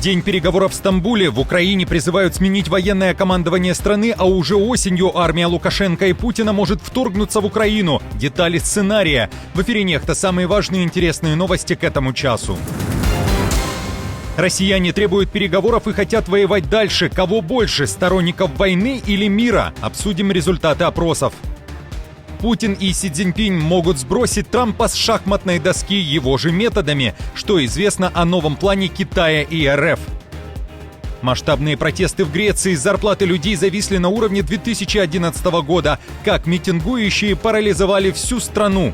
день переговоров в Стамбуле. В Украине призывают сменить военное командование страны, а уже осенью армия Лукашенко и Путина может вторгнуться в Украину. Детали сценария. В эфире «Нехта» самые важные и интересные новости к этому часу. Россияне требуют переговоров и хотят воевать дальше. Кого больше, сторонников войны или мира? Обсудим результаты опросов. Путин и Си Цзиньпинь могут сбросить Трампа с шахматной доски его же методами. Что известно о новом плане Китая и РФ? Масштабные протесты в Греции, зарплаты людей зависли на уровне 2011 года. Как митингующие парализовали всю страну.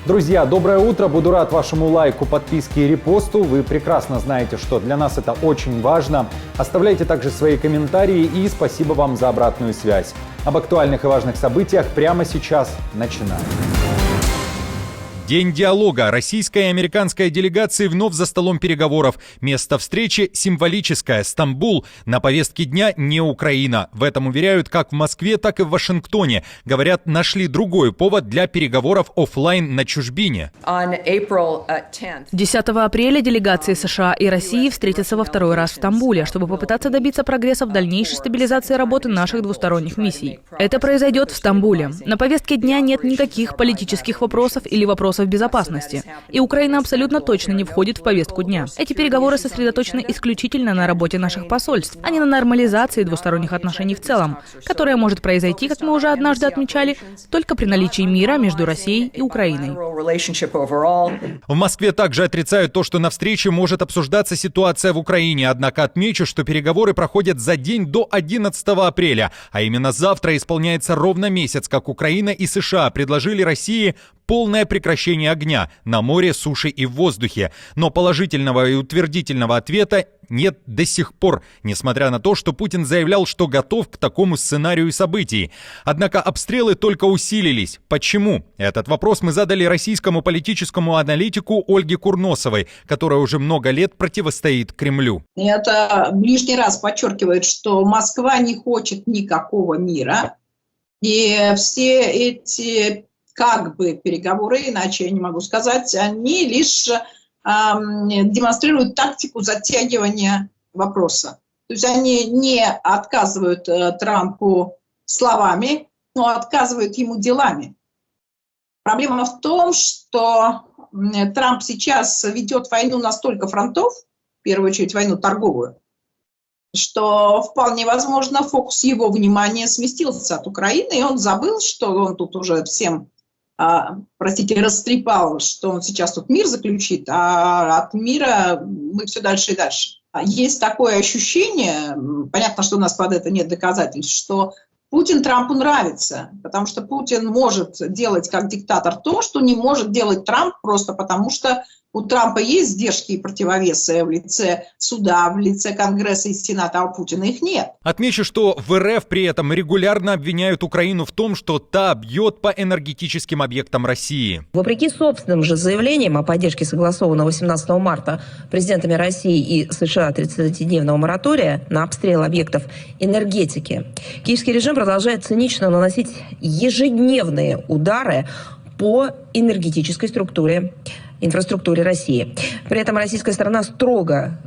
Друзья, доброе утро. Буду рад вашему лайку, подписке и репосту. Вы прекрасно знаете, что для нас это очень важно. Оставляйте также свои комментарии и спасибо вам за обратную связь. Об актуальных и важных событиях прямо сейчас начинаем. День диалога. Российская и американская делегации вновь за столом переговоров. Место встречи символическое – Стамбул. На повестке дня не Украина. В этом уверяют как в Москве, так и в Вашингтоне. Говорят, нашли другой повод для переговоров офлайн на чужбине. 10 апреля делегации США и России встретятся во второй раз в Стамбуле, чтобы попытаться добиться прогресса в дальнейшей стабилизации работы наших двусторонних миссий. Это произойдет в Стамбуле. На повестке дня нет никаких политических вопросов или вопросов безопасности. И Украина абсолютно точно не входит в повестку дня. Эти переговоры сосредоточены исключительно на работе наших посольств, а не на нормализации двусторонних отношений в целом, которая может произойти, как мы уже однажды отмечали, только при наличии мира между Россией и Украиной. В Москве также отрицают то, что на встрече может обсуждаться ситуация в Украине. Однако отмечу, что переговоры проходят за день до 11 апреля. А именно завтра исполняется ровно месяц, как Украина и США предложили России полное прекращение огня на море, суше и в воздухе. Но положительного и утвердительного ответа нет до сих пор, несмотря на то, что Путин заявлял, что готов к такому сценарию событий. Однако обстрелы только усилились. Почему? Этот вопрос мы задали российскому политическому аналитику Ольге Курносовой, которая уже много лет противостоит Кремлю. Это лишний раз подчеркивает, что Москва не хочет никакого мира. И все эти переговоры, иначе я не могу сказать, они лишь демонстрируют тактику затягивания вопроса. То есть они не отказывают Трампу словами, но отказывают ему делами. Проблема в том, что Трамп сейчас ведет войну на столько фронтов, в первую очередь войну торговую, что вполне возможно фокус его внимания сместился от Украины, и он забыл, что он тут уже всем растрепал, что он сейчас тут мир заключит, а от мира мы все дальше и дальше. Есть такое ощущение, понятно, что у нас под это нет доказательств, что Путин Трампу нравится, потому что Путин может делать как диктатор то, что не может делать Трамп, просто потому что у Трампа есть сдержки и противовесы в лице суда, в лице Конгресса и Сената, а у Путина их нет. Отмечу, что в РФ при этом регулярно обвиняют Украину в том, что та бьет по энергетическим объектам России. Вопреки собственным же заявлениям о поддержке согласованного 18 марта президентами России и США 30-дневного моратория на обстрел объектов энергетики, киевский режим продолжает цинично наносить ежедневные удары по энергетической инфраструктуре России. При этом российская сторона строго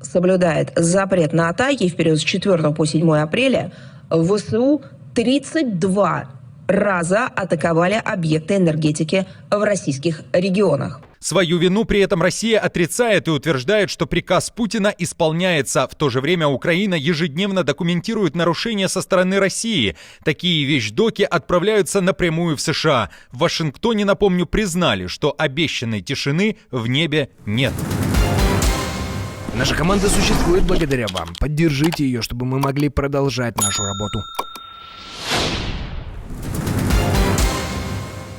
соблюдает запрет на атаки. В период с 4 по 7 апреля ВСУ 32 раза атаковали объекты энергетики в российских регионах. Свою вину при этом Россия отрицает и утверждает, что приказ Путина исполняется. В то же время Украина ежедневно документирует нарушения со стороны России. Такие вещдоки отправляются напрямую в США. В Вашингтоне, напомню, признали, что обещанной тишины в небе нет. Наша команда существует благодаря вам. Поддержите ее, чтобы мы могли продолжать нашу работу.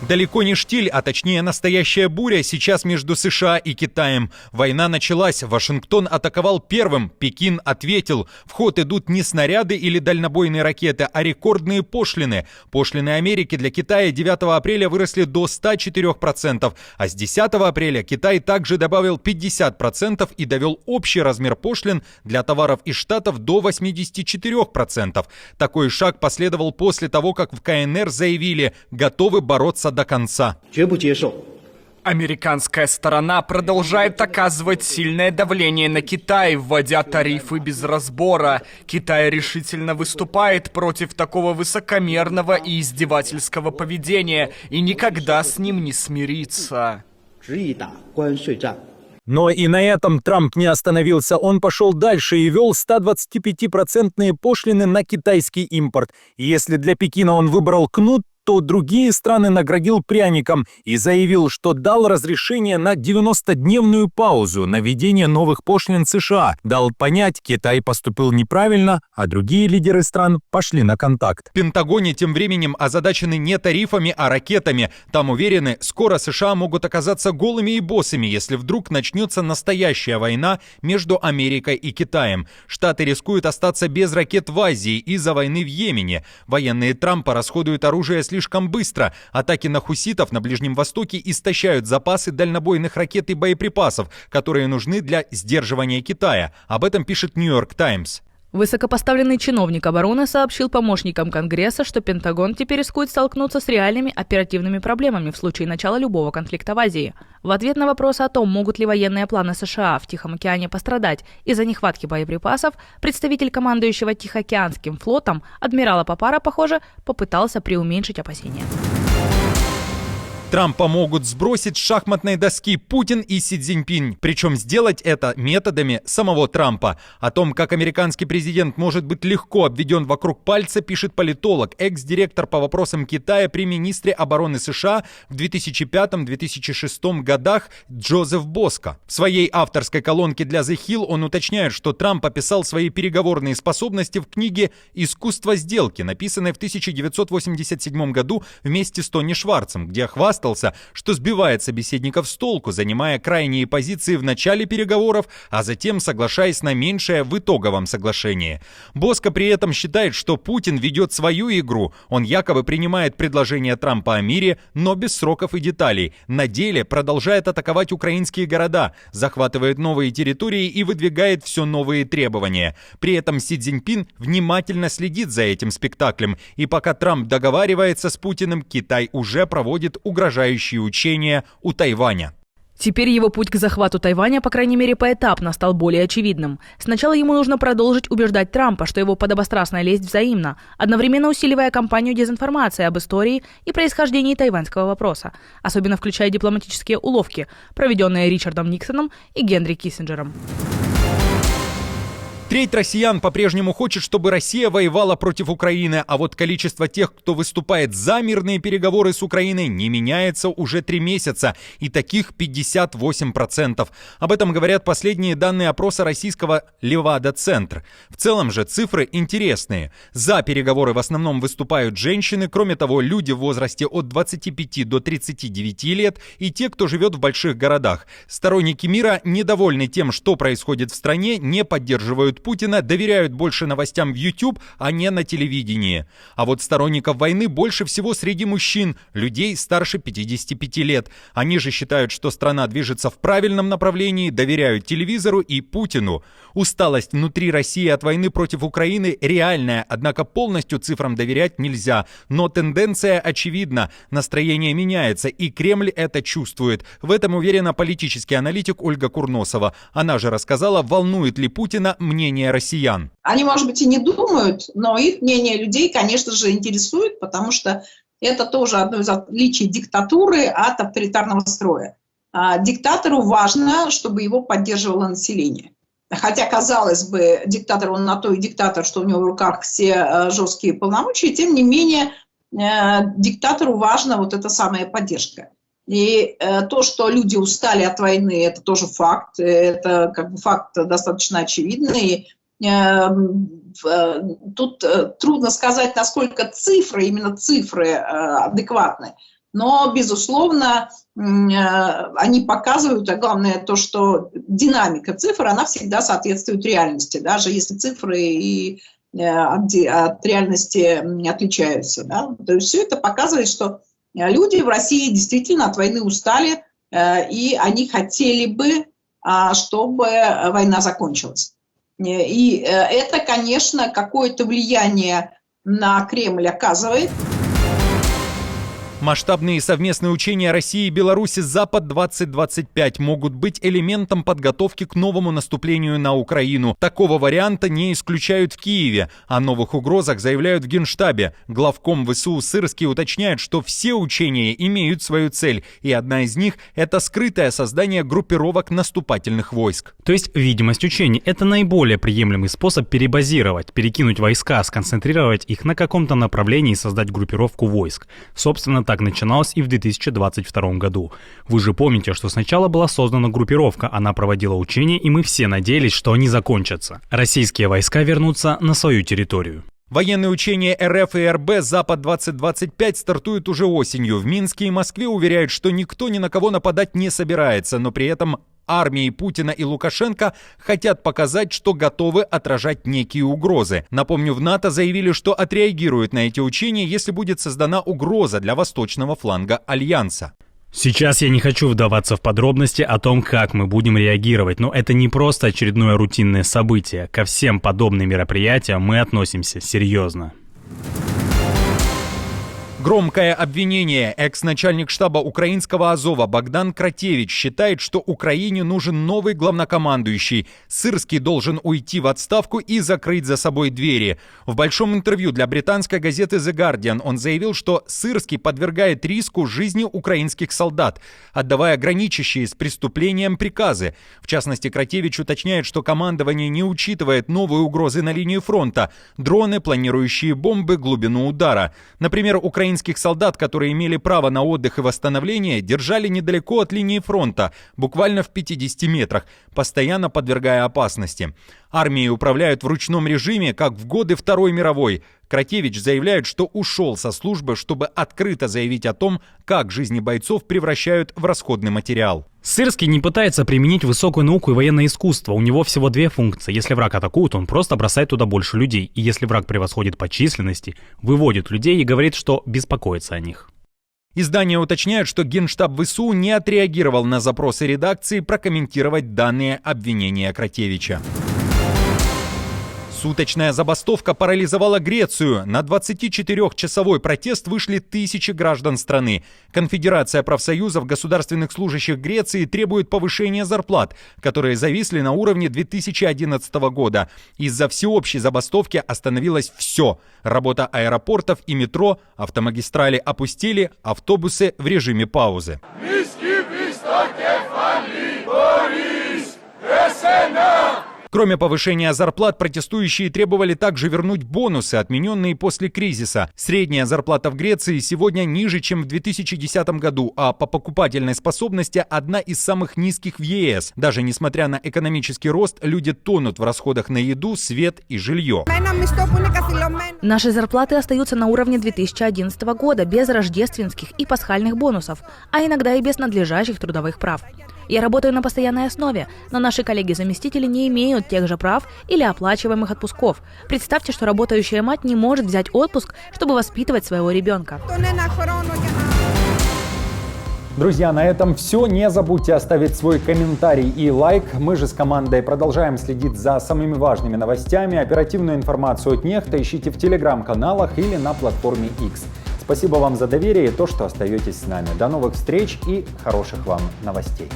Далеко не штиль, а точнее настоящая буря сейчас между США и Китаем. Война началась, Вашингтон атаковал первым, Пекин ответил. В ход идут не снаряды или дальнобойные ракеты, а рекордные пошлины. Пошлины Америки для Китая 9 апреля выросли до 104%, а с 10 апреля Китай также добавил 50% и довел общий размер пошлин для товаров из Штатов до 84%. Такой шаг последовал после того, как в КНР заявили, готовы бороться до конца. Американская сторона продолжает оказывать сильное давление на Китай, вводя тарифы без разбора. Китай решительно выступает против такого высокомерного и издевательского поведения и никогда с ним не смирится. Но и на этом Трамп не остановился. Он пошел дальше и ввел 125% пошлины на китайский импорт. И если для Пекина он выбрал кнут, то другие страны наградил пряником и заявил, что дал разрешение на 90-дневную паузу на введение новых пошлин США. Дал понять, Китай поступил неправильно, а другие лидеры стран пошли на контакт. В Пентагоне тем временем озадачены не тарифами, а ракетами. Там уверены, скоро США могут оказаться голыми и босыми, если вдруг начнется настоящая война между Америкой и Китаем. Штаты рискуют остаться без ракет в Азии из-за войны в Йемене. Военные Трампа расходуют оружие слишком быстро. Атаки на хуситов на Ближнем Востоке истощают запасы дальнобойных ракет и боеприпасов, которые нужны для сдерживания Китая. Об этом пишет Нью-Йорк Таймс. Высокопоставленный чиновник обороны сообщил помощникам Конгресса, что Пентагон теперь рискует столкнуться с реальными оперативными проблемами в случае начала любого конфликта в Азии. В ответ на вопрос о том, могут ли военные планы США в Тихом океане пострадать из-за нехватки боеприпасов, представитель командующего Тихоокеанским флотом, адмирала Папара, похоже, попытался преуменьшить опасения. Трампа могут сбросить с шахматной доски Путин и Си Цзиньпин, причем сделать это методами самого Трампа. О том, как американский президент может быть легко обведен вокруг пальца, пишет политолог, экс-директор по вопросам Китая при министре обороны США в 2005-2006 годах Джозеф Боско. В своей авторской колонке для The Hill он уточняет, что Трамп описал свои переговорные способности в книге «Искусство сделки», написанной в 1987 году вместе с Тони Шварцем, где хвастался, что сбивает собеседников с толку, занимая крайние позиции в начале переговоров, а затем соглашаясь на меньшее в итоговом соглашении. Боско при этом считает, что Путин ведет свою игру. Он якобы принимает предложение Трампа о мире, но без сроков и деталей. На деле продолжает атаковать украинские города, захватывает новые территории и выдвигает все новые требования. При этом Си Цзиньпин внимательно следит за этим спектаклем, и пока Трамп договаривается с Путиным, Китай уже проводит угрожающие учения у Тайваня. Теперь его путь к захвату Тайваня, по крайней мере поэтапно, стал более очевидным. Сначала ему нужно продолжить убеждать Трампа, что его подобострастная лесть взаимна, одновременно усиливая кампанию дезинформации об истории и происхождении тайваньского вопроса, особенно включая дипломатические уловки, проведенные Ричардом Никсоном и Генри Киссинджером. Треть россиян по-прежнему хочет, чтобы Россия воевала против Украины, а вот количество тех, кто выступает за мирные переговоры с Украиной, не меняется уже 3 месяца, и таких 58%. Об этом говорят последние данные опроса российского Левада-центр. В целом же цифры интересные. За переговоры в основном выступают женщины, кроме того, люди в возрасте от 25 до 39 лет и те, кто живет в больших городах. Сторонники мира недовольны тем, что происходит в стране, не поддерживают Путина, доверяют больше новостям в YouTube, а не на телевидении. А вот сторонников войны больше всего среди мужчин, людей старше 55 лет. Они же считают, что страна движется в правильном направлении, доверяют телевизору и Путину. Усталость внутри России от войны против Украины реальная, однако полностью цифрам доверять нельзя. Но тенденция очевидна, настроение меняется, и Кремль это чувствует. В этом уверена политический аналитик Ольга Курносова. Она же рассказала, волнует ли Путина мнение россиян. Они, может быть, и не думают, но их мнение людей, конечно же, интересует, потому что это тоже одно из отличий диктатуры от авторитарного строя. Диктатору важно, чтобы его поддерживало население. Хотя, казалось бы, диктатор, он на то и диктатор, что у него в руках все жесткие полномочия, тем не менее, диктатору важна вот эта самая поддержка. И то, что люди устали от войны, это тоже факт, это как бы факт достаточно очевидный. Тут трудно сказать, насколько цифры, именно цифры адекватны. Но, безусловно, они показывают, а главное то, что динамика цифр, она всегда соответствует реальности, даже если цифры и от реальности отличаются. Да? То есть все это показывает, что люди в России действительно от войны устали, и они хотели бы, чтобы война закончилась. И это, конечно, какое-то влияние на Кремль оказывает. Масштабные совместные учения России и Беларуси «Запад-2025» могут быть элементом подготовки к новому наступлению на Украину. Такого варианта не исключают в Киеве. О новых угрозах заявляют в Генштабе. Главком ВСУ Сырский уточняет, что все учения имеют свою цель, и одна из них – это скрытое создание группировок наступательных войск. То есть видимость учений – это наиболее приемлемый способ перебазировать, перекинуть войска, сконцентрировать их на каком-то направлении и создать группировку войск. Собственно, так начиналось и в 2022 году. Вы же помните, что сначала была создана группировка, она проводила учения, и мы все надеялись, что они закончатся. Российские войска вернутся на свою территорию. Военные учения РФ и РБ «Запад-2025» стартуют уже осенью. В Минске и Москве уверяют, что никто ни на кого нападать не собирается, но при этом армии Путина и Лукашенко хотят показать, что готовы отражать некие угрозы. Напомню, в НАТО заявили, что отреагируют на эти учения, если будет создана угроза для восточного фланга Альянса. Сейчас я не хочу вдаваться в подробности о том, как мы будем реагировать, но это не просто очередное рутинное событие. Ко всем подобным мероприятиям мы относимся серьезно. Громкое обвинение. Экс-начальник штаба украинского Азова Богдан Кратевич считает, что Украине нужен новый главнокомандующий. Сырский должен уйти в отставку и закрыть за собой двери. В большом интервью для британской газеты The Guardian он заявил, что Сырский подвергает риску жизни украинских солдат, отдавая граничащие с преступлением приказы. В частности, Кратевич уточняет, что командование не учитывает новые угрозы на линии фронта, дроны, планирующие бомбы, глубину удара. Например, украинских солдат, которые имели право на отдых и восстановление, держали недалеко от линии фронта, буквально в 50 метрах, постоянно подвергая опасности. Армией управляют в ручном режиме, как в годы Второй мировой. Кратевич заявляет, что ушел со службы, чтобы открыто заявить о том, как жизни бойцов превращают в расходный материал. Сырский не пытается применить высокую науку и военное искусство. У него всего две функции. Если враг атакует, он просто бросает туда больше людей. И если враг превосходит по численности, выводит людей и говорит, что беспокоится о них. Издание уточняет, что Генштаб ВСУ не отреагировал на запросы редакции прокомментировать данные обвинения Кратевича. Суточная забастовка парализовала Грецию. На 24-часовой протест вышли тысячи граждан страны. Конфедерация профсоюзов государственных служащих Греции требует повышения зарплат, которые зависли на уровне 2011 года. Из-за всеобщей забастовки остановилось все. Работа аэропортов и метро, автомагистрали опустили, автобусы в режиме паузы. Кроме повышения зарплат, протестующие требовали также вернуть бонусы, отмененные после кризиса. Средняя зарплата в Греции сегодня ниже, чем в 2010 году, а по покупательной способности одна из самых низких в ЕС. Даже несмотря на экономический рост, люди тонут в расходах на еду, свет и жилье. Наши зарплаты остаются на уровне 2011 года, без рождественских и пасхальных бонусов, а иногда и без надлежащих трудовых прав. Я работаю на постоянной основе, но наши коллеги-заместители не имеют тех же прав или оплачиваемых отпусков. Представьте, что работающая мать не может взять отпуск, чтобы воспитывать своего ребенка. Друзья, на этом все. Не забудьте оставить свой комментарий и лайк. Мы же с командой продолжаем следить за самыми важными новостями. Оперативную информацию от Нехта ищите в телеграм-каналах или на платформе X. Спасибо вам за доверие и то, что остаетесь с нами. До новых встреч и хороших вам новостей.